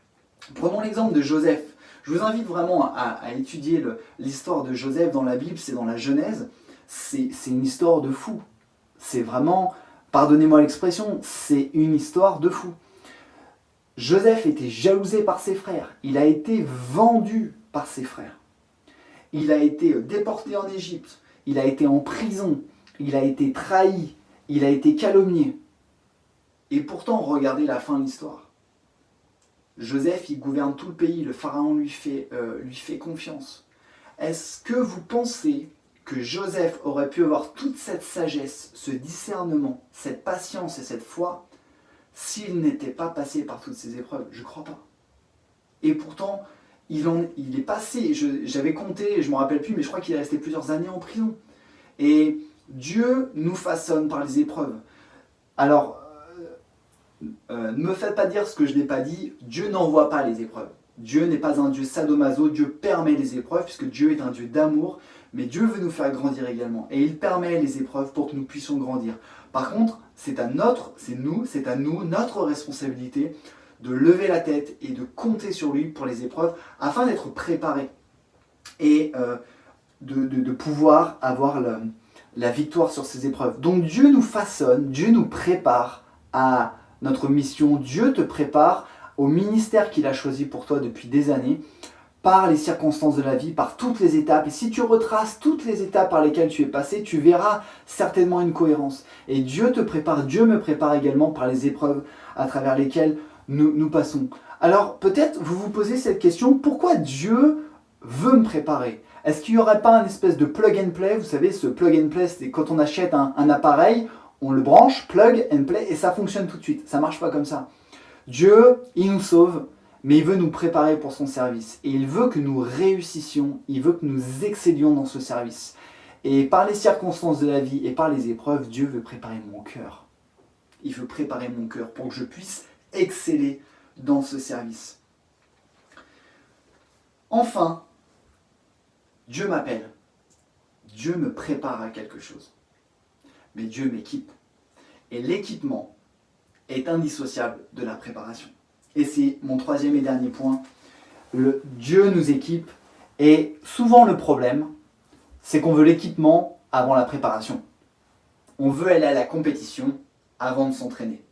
Prenons l'exemple de Joseph. Je vous invite vraiment à étudier l'histoire de Joseph dans la Bible, c'est dans la Genèse. C'est une histoire de fou. C'est vraiment, pardonnez-moi l'expression, c'est une histoire de fou. Joseph était jalousé par ses frères. Il a été vendu par ses frères. Il a été déporté en Égypte. Il a été en prison. Il a été trahi. Il a été calomnié. Et pourtant, regardez la fin de l'histoire. Joseph, il gouverne tout le pays. Le pharaon lui fait confiance. Est-ce que vous pensez que Joseph aurait pu avoir toute cette sagesse, ce discernement, cette patience et cette foi s'il n'était pas passé par toutes ces épreuves? Je ne crois pas. Et pourtant, il est passé, j'avais compté, je ne me rappelle plus, mais je crois qu'il est resté plusieurs années en prison. Et Dieu nous façonne par les épreuves. Alors, ne me faites pas dire ce que je n'ai pas dit, Dieu n'envoie pas les épreuves. Dieu n'est pas un Dieu sadomaso, Dieu permet les épreuves, puisque Dieu est un Dieu d'amour, mais Dieu veut nous faire grandir également. Et il permet les épreuves pour que nous puissions grandir. Par contre, c'est à nous, notre responsabilité de lever la tête et de compter sur lui pour les épreuves, afin d'être préparés et de pouvoir avoir la victoire sur ces épreuves. Donc Dieu nous façonne, Dieu nous prépare à notre mission, Dieu te prépare au ministère qu'il a choisi pour toi depuis des années, par les circonstances de la vie, par toutes les étapes. Et si tu retraces toutes les étapes par lesquelles tu es passé, tu verras certainement une cohérence. Et Dieu te prépare, Dieu me prépare également par les épreuves à travers lesquelles nous passons. Alors peut-être vous vous posez cette question, pourquoi Dieu veut me préparer? Est-ce qu'il n'y aurait pas un espèce de plug and play? Vous savez, ce plug and play, c'est quand on achète un appareil, on le branche, plug and play, et ça fonctionne tout de suite. Ça ne marche pas comme ça. Dieu, il nous sauve, mais il veut nous préparer pour son service. Et il veut que nous réussissions, il veut que nous excellions dans ce service. Et par les circonstances de la vie et par les épreuves, Dieu veut préparer mon cœur. Il veut préparer mon cœur pour que je puisse exceller dans ce service. Enfin, Dieu m'appelle. Dieu me prépare à quelque chose. Mais Dieu m'équipe. Et l'équipement est indissociable de la préparation. Et c'est mon troisième et dernier point. Dieu nous équipe. Et souvent le problème, c'est qu'on veut l'équipement avant la préparation. On veut aller à la compétition avant de s'entraîner.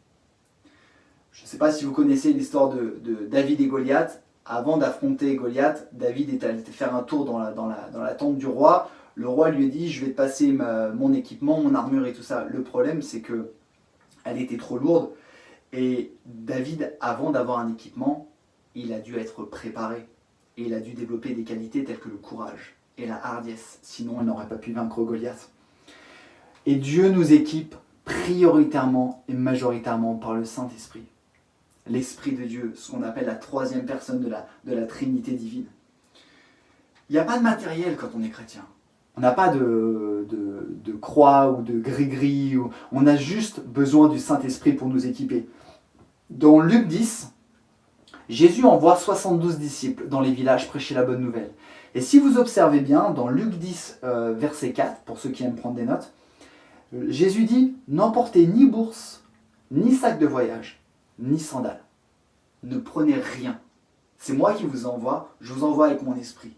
Je ne sais pas si vous connaissez l'histoire de David et Goliath. Avant d'affronter Goliath, David est allé faire un tour dans la tente du roi. Le roi lui a dit, je vais te passer mon équipement, mon armure et tout ça. Le problème, c'est qu'elle était trop lourde. Et David, avant d'avoir un équipement, il a dû être préparé. Et il a dû développer des qualités telles que le courage et la hardiesse. Sinon, il n'aurait pas pu vaincre Goliath. Et Dieu nous équipe prioritairement et majoritairement par le Saint-Esprit. L'Esprit de Dieu, ce qu'on appelle la troisième personne de la Trinité divine. Il n'y a pas de matériel quand on est chrétien. On n'a pas de croix ou de gris-gris. On a juste besoin du Saint-Esprit pour nous équiper. Dans Luc 10, Jésus envoie 72 disciples dans les villages prêcher la bonne nouvelle. Et si vous observez bien, dans Luc 10, verset 4, pour ceux qui aiment prendre des notes, Jésus dit « N'emportez ni bourse, ni sac de voyage, ni sandales. Ne prenez rien. C'est moi qui vous envoie, je vous envoie avec mon esprit. »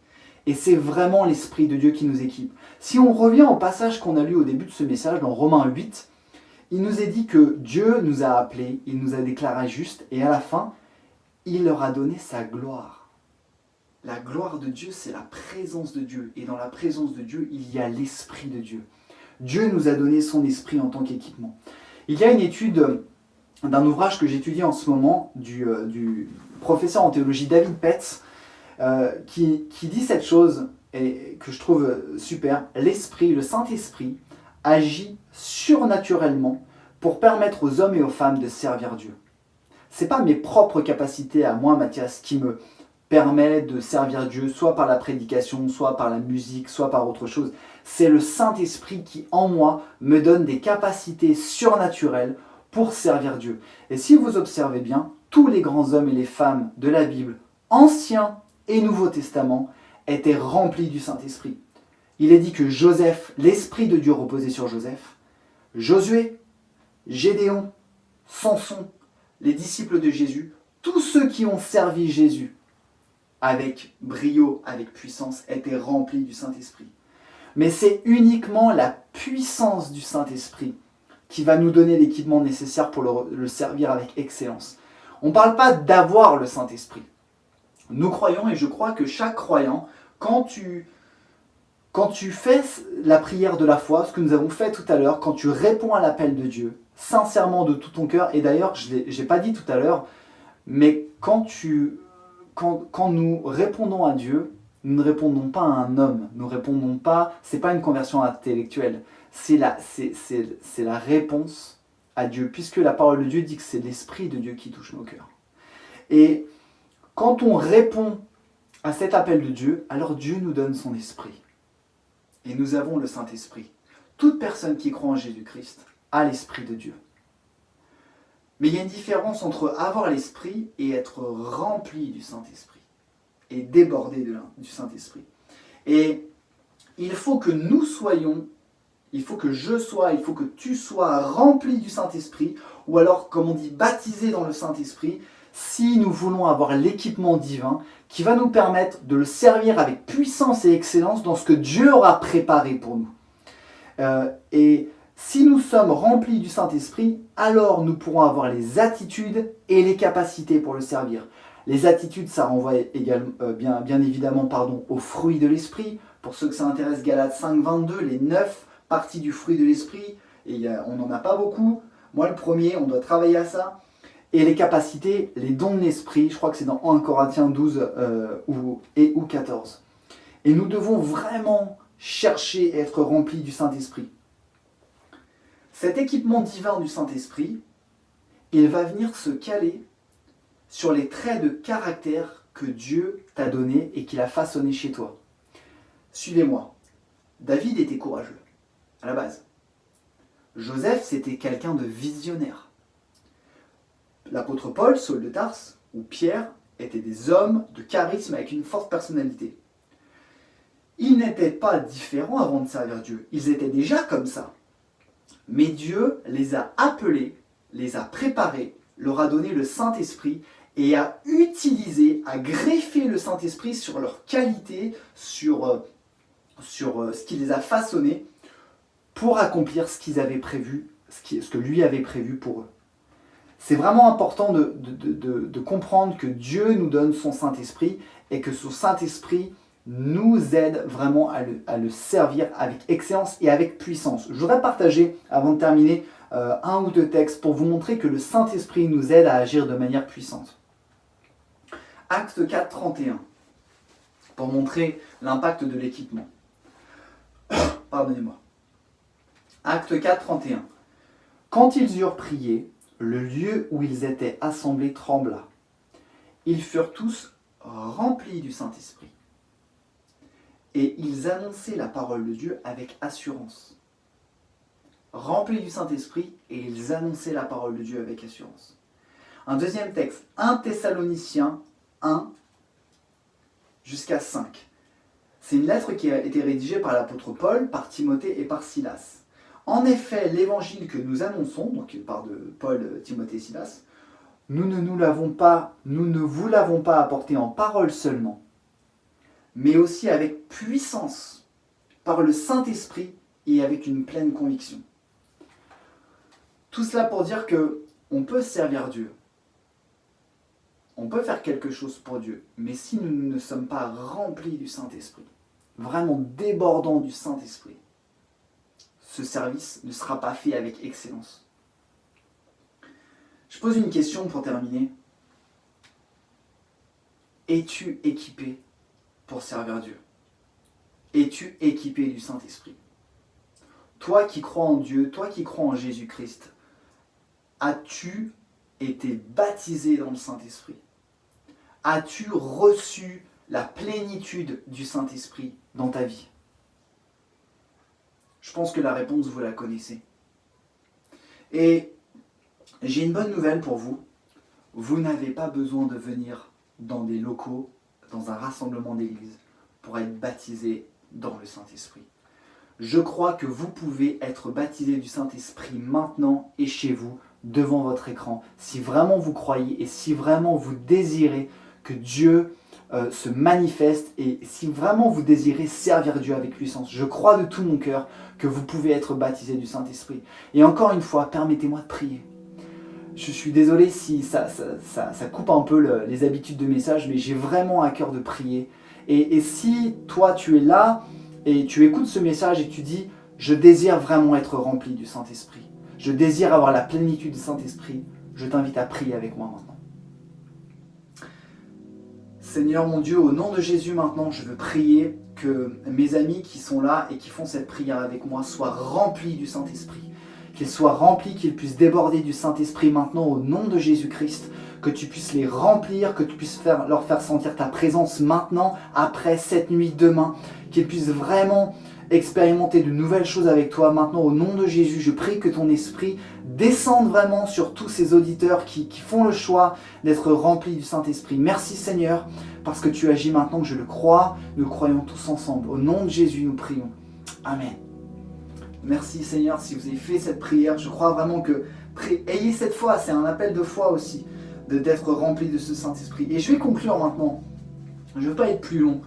Et c'est vraiment l'Esprit de Dieu qui nous équipe. Si on revient au passage qu'on a lu au début de ce message, dans Romains 8, il nous est dit que Dieu nous a appelés, il nous a déclarés justes, et à la fin, il leur a donné sa gloire. La gloire de Dieu, c'est la présence de Dieu. Et dans la présence de Dieu, il y a l'Esprit de Dieu. Dieu nous a donné son Esprit en tant qu'équipement. Il y a une étude d'un ouvrage que j'étudie en ce moment, du professeur en théologie David Petz, qui dit cette chose, et que je trouve super. L'Esprit, le Saint-Esprit, agit surnaturellement pour permettre aux hommes et aux femmes de servir Dieu. Ce n'est pas mes propres capacités à moi, Mathias, qui me permet de servir Dieu, soit par la prédication, soit par la musique, soit par autre chose. C'est le Saint-Esprit qui, en moi, me donne des capacités surnaturelles pour servir Dieu. Et si vous observez bien, tous les grands hommes et les femmes de la Bible, Ancien et Nouveau Testament, étaient remplis du Saint-Esprit. Il est dit que Joseph, l'Esprit de Dieu reposait sur Joseph. Josué, Gédéon, Samson, les disciples de Jésus, tous ceux qui ont servi Jésus avec brio, avec puissance, étaient remplis du Saint-Esprit. Mais c'est uniquement la puissance du Saint-Esprit qui va nous donner l'équipement nécessaire pour le servir avec excellence. On ne parle pas d'avoir le Saint-Esprit. Nous croyons, et je crois que chaque croyant, quand tu fais la prière de la foi, ce que nous avons fait tout à l'heure, quand tu réponds à l'appel de Dieu, sincèrement de tout ton cœur, et d'ailleurs, je n'ai pas dit tout à l'heure, mais quand nous répondons à Dieu, nous ne répondons pas à un homme, nous répondons pas, c'est pas une conversion intellectuelle, c'est la réponse à Dieu, puisque la parole de Dieu dit que c'est l'Esprit de Dieu qui touche nos cœurs. Et quand on répond à cet appel de Dieu, alors Dieu nous donne son Esprit. Et nous avons le Saint-Esprit. Toute personne qui croit en Jésus-Christ a l'Esprit de Dieu. Mais il y a une différence entre avoir l'Esprit et être rempli du Saint-Esprit. Et débordé du Saint-Esprit. Et il faut que nous soyons, il faut que je sois, il faut que tu sois rempli du Saint-Esprit, ou alors, comme on dit, baptisé dans le Saint-Esprit, si nous voulons avoir l'équipement divin qui va nous permettre de le servir avec puissance et excellence dans ce que Dieu aura préparé pour nous. Et si nous sommes remplis du Saint-Esprit, alors nous pourrons avoir les attitudes et les capacités pour le servir. Les attitudes, ça renvoie également, bien évidemment aux fruits de l'esprit. Pour ceux que ça intéresse, Galates 5, 22, les 9 parties du fruit de l'esprit. Et on n'en a pas beaucoup. Moi, le premier, on doit travailler à ça. Et les capacités, les dons de l'esprit, je crois que c'est dans 1 Corinthiens 12 ou 14. Et nous devons vraiment chercher à être remplis du Saint-Esprit. Cet équipement divin du Saint-Esprit, il va venir se caler sur les traits de caractère que Dieu t'a donnés et qu'il a façonnés chez toi. Suivez-moi. David était courageux, à la base. Joseph, c'était quelqu'un de visionnaire. L'apôtre Paul, Saul de Tarse, ou Pierre, étaient des hommes de charisme avec une forte personnalité. Ils n'étaient pas différents avant de servir Dieu. Ils étaient déjà comme ça. Mais Dieu les a appelés, les a préparés, leur a donné le Saint-Esprit et a utilisé, a greffé le Saint-Esprit sur leurs qualités, sur ce qui les a façonnés pour accomplir ce qu'ils avaient prévu, ce que lui avait prévu pour eux. C'est vraiment important de comprendre que Dieu nous donne son Saint-Esprit et que son Saint-Esprit nous aide vraiment à le servir avec excellence et avec puissance. Je voudrais partager, avant de terminer, 1 ou 2 textes pour vous montrer que le Saint-Esprit nous aide à agir de manière puissante. Acte 4, 31, pour montrer l'impact de l'équipement. Pardonnez-moi. Acte 4, 31. Quand ils eurent prié, le lieu où ils étaient assemblés trembla. Ils furent tous remplis du Saint-Esprit. Et ils annonçaient la parole de Dieu avec assurance. Remplis du Saint-Esprit, et ils annonçaient la parole de Dieu avec assurance. Un deuxième texte, 1 Thessaloniciens 1 jusqu'à 5. C'est une lettre qui a été rédigée par l'apôtre Paul, par Timothée et par Silas. En effet, l'évangile que nous annonçons, donc il parle de Paul, Timothée et Silas, nous ne vous l'avons pas apporté en parole seulement, mais aussi avec puissance, par le Saint-Esprit et avec une pleine conviction. Tout cela pour dire que on peut servir Dieu, on peut faire quelque chose pour Dieu, mais si nous ne sommes pas remplis du Saint-Esprit, vraiment débordants du Saint-Esprit, ce service ne sera pas fait avec excellence. Je pose une question pour terminer. Es-tu équipé pour servir Dieu? Es-tu équipé du Saint-Esprit? Toi qui crois en Dieu, toi qui crois en Jésus-Christ, as-tu été baptisé dans le Saint-Esprit? As-tu reçu la plénitude du Saint-Esprit dans ta vie? Je pense que la réponse, vous la connaissez. Et j'ai une bonne nouvelle pour vous. Vous n'avez pas besoin de venir dans des locaux, dans un rassemblement d'église, pour être baptisé dans le Saint-Esprit. Je crois que vous pouvez être baptisé du Saint-Esprit maintenant et chez vous, devant votre écran, si vraiment vous croyez et si vraiment vous désirez que Dieu se manifeste et si vraiment vous désirez servir Dieu avec puissance. Je crois de tout mon cœur que vous pouvez être baptisé du Saint-Esprit. Et encore une fois, permettez-moi de prier. Je suis désolé si ça coupe un peu les habitudes de message, mais j'ai vraiment à cœur de prier. Et si toi tu es là et tu écoutes ce message et tu dis « Je désire vraiment être rempli du Saint-Esprit. Je désire avoir la plénitude du Saint-Esprit. » Je t'invite à prier avec moi maintenant. Seigneur mon Dieu, au nom de Jésus maintenant, je veux prier que mes amis qui sont là et qui font cette prière avec moi soient remplis du Saint-Esprit. Qu'ils soient remplis, qu'ils puissent déborder du Saint-Esprit maintenant au nom de Jésus-Christ, que tu puisses les remplir, que tu puisses leur faire sentir ta présence maintenant, après, cette nuit, demain, qu'ils puissent vraiment expérimenter de nouvelles choses avec toi maintenant au nom de Jésus. Je prie que ton esprit descende vraiment sur tous ces auditeurs qui font le choix d'être remplis du Saint-Esprit. Merci Seigneur, parce que tu agis maintenant, que je le crois, nous le croyons tous ensemble. Au nom de Jésus, nous prions. Amen. Merci Seigneur, si vous avez fait cette prière, je crois vraiment que ayez cette foi, c'est un appel de foi aussi, d'être rempli de ce Saint-Esprit. Et je vais conclure maintenant, je ne veux pas être plus long,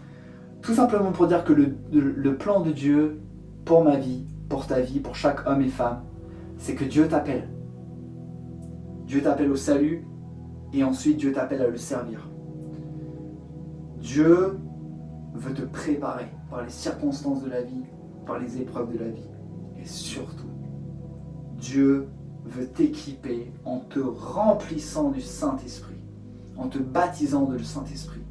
tout simplement pour dire que le plan de Dieu pour ma vie, pour ta vie, pour chaque homme et femme, c'est que Dieu t'appelle. Dieu t'appelle au salut et ensuite Dieu t'appelle à le servir. Dieu veut te préparer par les circonstances de la vie, par les épreuves de la vie. Et surtout, Dieu veut t'équiper en te remplissant du Saint-Esprit, en te baptisant de le Saint-Esprit.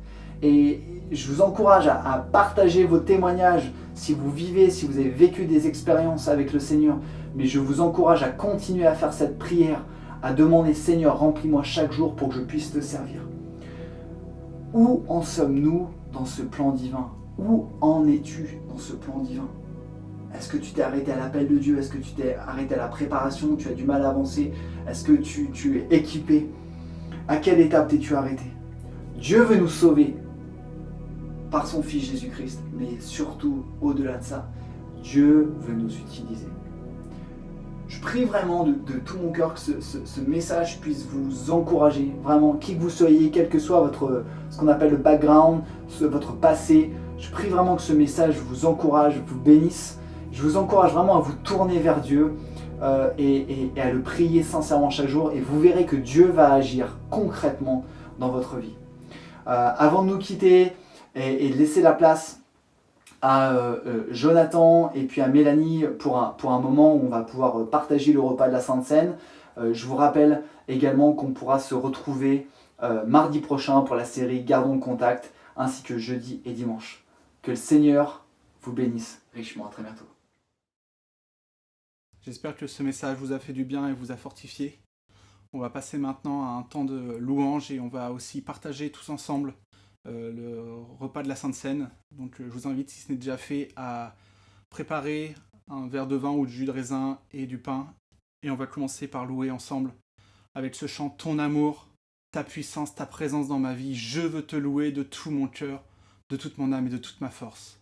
Et je vous encourage à partager vos témoignages si vous vivez, si vous avez vécu des expériences avec le Seigneur. Mais je vous encourage à continuer à faire cette prière, à demander Seigneur, remplis-moi chaque jour pour que je puisse te servir. Où en sommes-nous dans ce plan divin? Où en es-tu dans ce plan divin? Est-ce que tu t'es arrêté à l'appel de Dieu? Est-ce que tu t'es arrêté à la préparation? Tu as du mal à avancer? Est-ce que tu es équipé? À quelle étape t'es-tu arrêté? Dieu veut nous sauver par son Fils Jésus-Christ, mais surtout, au-delà de ça, Dieu veut nous utiliser. Je prie vraiment de tout mon cœur que ce message puisse vous encourager, vraiment, qui que vous soyez, quel que soit ce qu'on appelle le background, votre passé. Je prie vraiment que ce message vous encourage, vous bénisse. Je vous encourage vraiment à vous tourner vers Dieu et à le prier sincèrement chaque jour. Et vous verrez que Dieu va agir concrètement dans votre vie. Avant de nous quitter et de laisser la place à Jonathan et puis à Mélanie pour un moment où on va pouvoir partager le repas de la Sainte Seine, je vous rappelle également qu'on pourra se retrouver mardi prochain pour la série Gardons le contact, ainsi que jeudi et dimanche. Que le Seigneur vous bénisse richement. À très bientôt. J'espère que ce message vous a fait du bien et vous a fortifié. On va passer maintenant à un temps de louange et on va aussi partager tous ensemble le repas de la Sainte Seine. Donc je vous invite, si ce n'est déjà fait, à préparer un verre de vin ou de jus de raisin et du pain. Et on va commencer par louer ensemble avec ce chant « Ton amour, ta puissance, ta présence dans ma vie. Je veux te louer de tout mon cœur, de toute mon âme et de toute ma force. »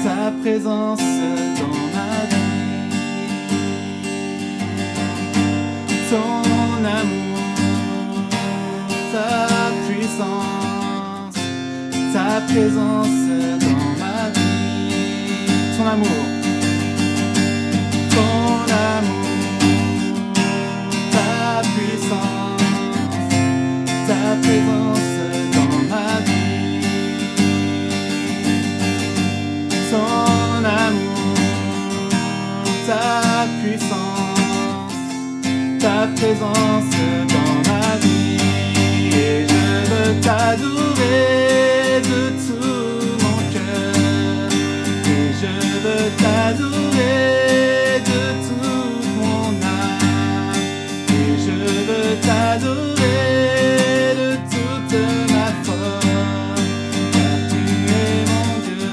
Ta présence dans ma vie, ton amour, ta puissance, ta présence dans ma vie, ton amour, ta puissance, ta présence dans ma vie. Ton amour, ta puissance, ta présence dans ma vie. Et je veux t'adorer de tout mon cœur. Et je veux t'adorer de toute mon âme. Et je veux t'adorer de toute ma force. Car tu es mon Dieu.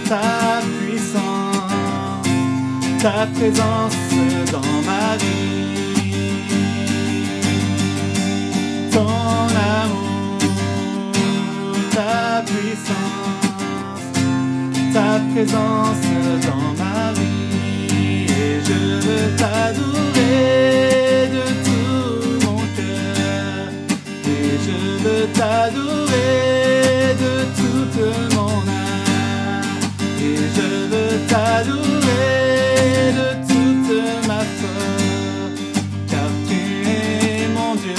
Ta puissance, ta présence dans ma vie, ton amour, ta puissance, ta présence dans ma vie, et je veux t'adorer de tout mon cœur, et je veux t'adorer de toute mon âme. Et je veux t'adorer de toute ma force, car tu es mon Dieu.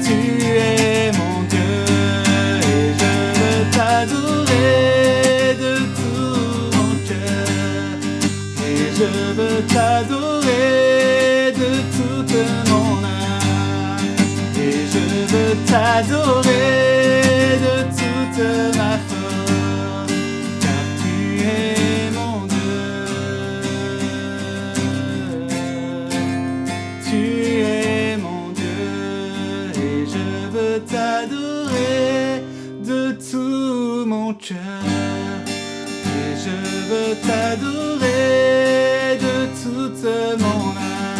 Tu es mon Dieu, et je veux t'adorer de tout mon cœur. Et je veux t'adorer de toute mon âme. Et je veux t'adorer de toute ma force, car tu es mon Dieu. Tu es mon Dieu, et je veux t'adorer de tout mon cœur. Et je veux t'adorer de toute mon âme.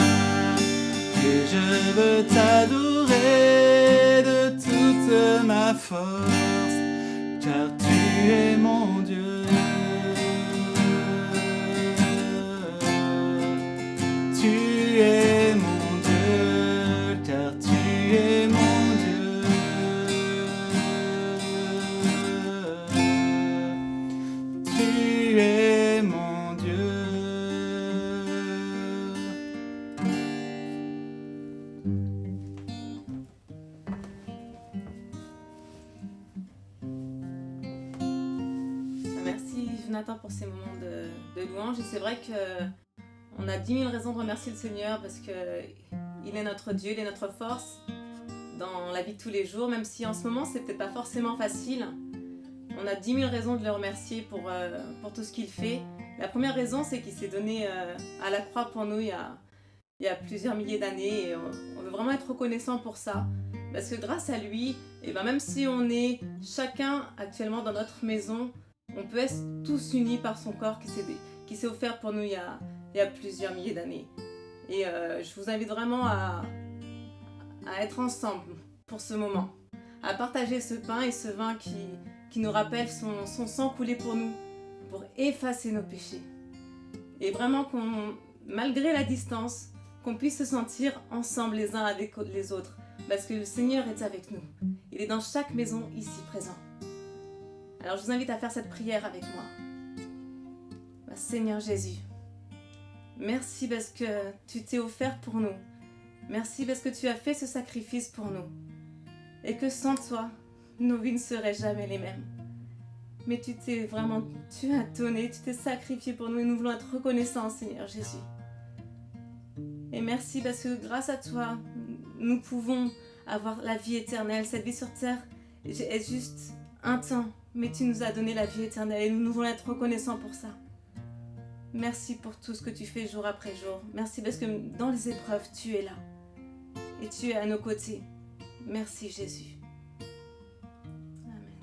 Je veux t'adorer de toute ma force, car tu es mon Dieu. Tu es mon Dieu, car tu es mon Dieu. Tu es mon Dieu. Merci Jonathan pour ces moments de louange. Et c'est vrai que on a 10 000 raisons de remercier le Seigneur parce qu'il est notre Dieu, il est notre force dans la vie de tous les jours. Même si en ce moment c'est peut-être pas forcément facile, on a 10 000 raisons de le remercier pour tout ce qu'il fait. La première raison, c'est qu'il s'est donné à la croix pour nous il y a plusieurs milliers d'années. Et on veut vraiment être reconnaissant pour ça. Parce que grâce à lui, et ben même si on est chacun actuellement dans notre maison, on peut être tous unis par son corps qui s'est offert pour nous il y a plusieurs milliers d'années. Et je vous invite vraiment à être ensemble pour ce moment, à partager ce pain et ce vin qui nous rappelle son sang coulé pour nous, pour effacer nos péchés. Et vraiment malgré la distance, qu'on puisse se sentir ensemble les uns avec les autres, parce que le Seigneur est avec nous. Il est dans chaque maison ici présent. Alors je vous invite à faire cette prière avec moi. Seigneur Jésus, merci parce que tu t'es offert pour nous. Merci parce que tu as fait ce sacrifice pour nous. Et que sans toi, nos vies ne seraient jamais les mêmes. Mais tu as donné, tu t'es sacrifié pour nous et nous voulons être reconnaissants, Seigneur Jésus. Et merci parce que grâce à toi, nous pouvons avoir la vie éternelle. Cette vie sur terre est juste un temps, mais tu nous as donné la vie éternelle et nous voulons être reconnaissants pour ça. Merci pour tout ce que tu fais jour après jour. Merci parce que dans les épreuves, tu es là et tu es à nos côtés. Merci Jésus. Amen.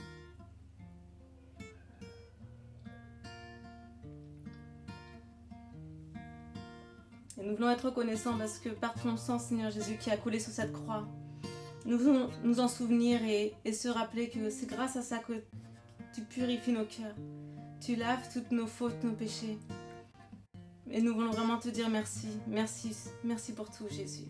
Et nous voulons être reconnaissants parce que par ton sang, Seigneur Jésus, qui a coulé sur cette croix, nous voulons nous en souvenir et se rappeler que c'est grâce à ça que tu purifies nos cœurs. Tu laves toutes nos fautes, nos péchés. Et nous voulons vraiment te dire merci. Merci, merci pour tout, Jésus.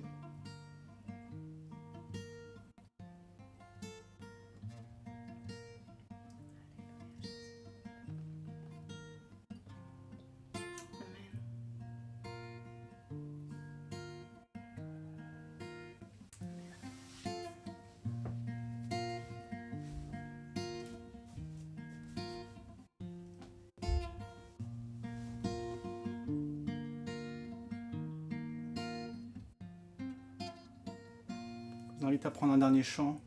Je vous invite à prendre un dernier chant.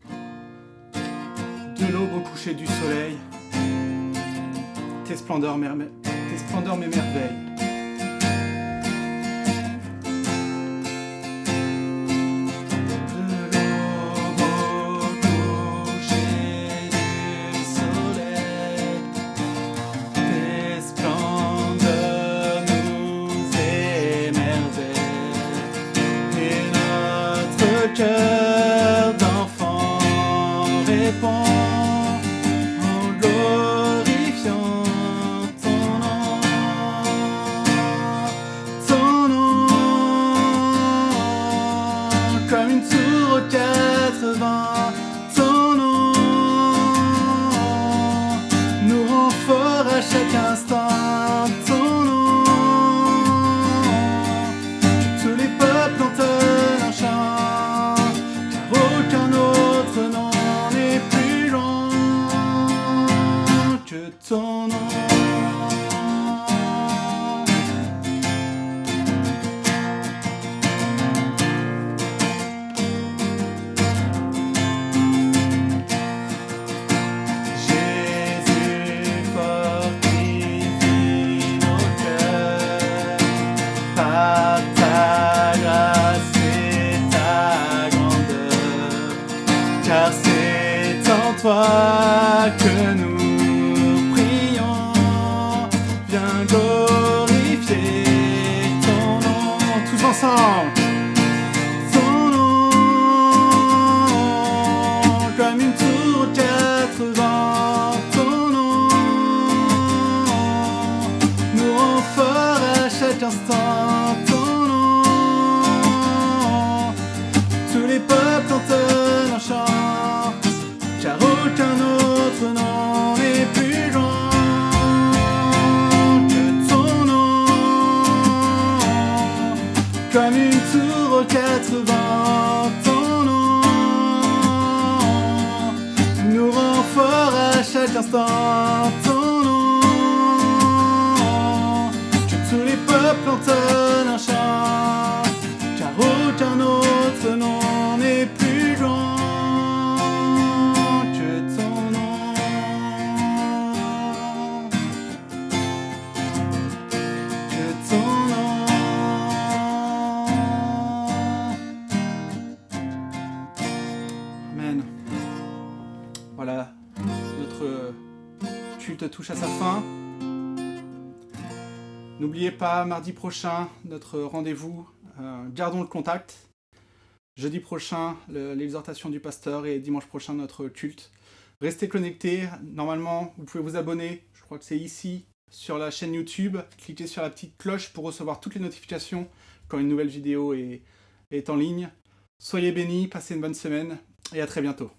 De l'aube au coucher du soleil, tes splendeurs m'émerveillent. Cœur d'enfant répond en glorifiant ton nom, comme une tour aux 80, ton nom nous rend fort à chaque instant, ton nom, tous les peuples entonnent un chant. Aucun autre nom n'est plus loin que ton nom. Jésus fortifie nos cœurs par ta grâce et ta grandeur. Car c'est en toi que nous prions, viens glorifier ton nom. tous ensemble. Ton nom, comme une tour aux 80. Ton nom nous rend fort à chaque instant. Ton nom, tous les peuples entonnent un chant, car aucun autre nom n'est plus grand que ton nom. Comme une tour aux 80, ton nom nous rend fort à chaque instant. Ton nom, que tous les peuples entonnent un chant, car aucun autre nom n'est plus grand que ton nom. Que ton nom. Amen. Voilà, notre culte touche à sa fin. N'oubliez pas, mardi prochain, notre rendez-vous. Gardons le contact. Jeudi prochain, l'exhortation du pasteur, et dimanche prochain, notre culte. Restez connectés. Normalement, vous pouvez vous abonner. Je crois que c'est ici, sur la chaîne YouTube. Cliquez sur la petite cloche pour recevoir toutes les notifications quand une nouvelle vidéo est en ligne. Soyez bénis, passez une bonne semaine et à très bientôt.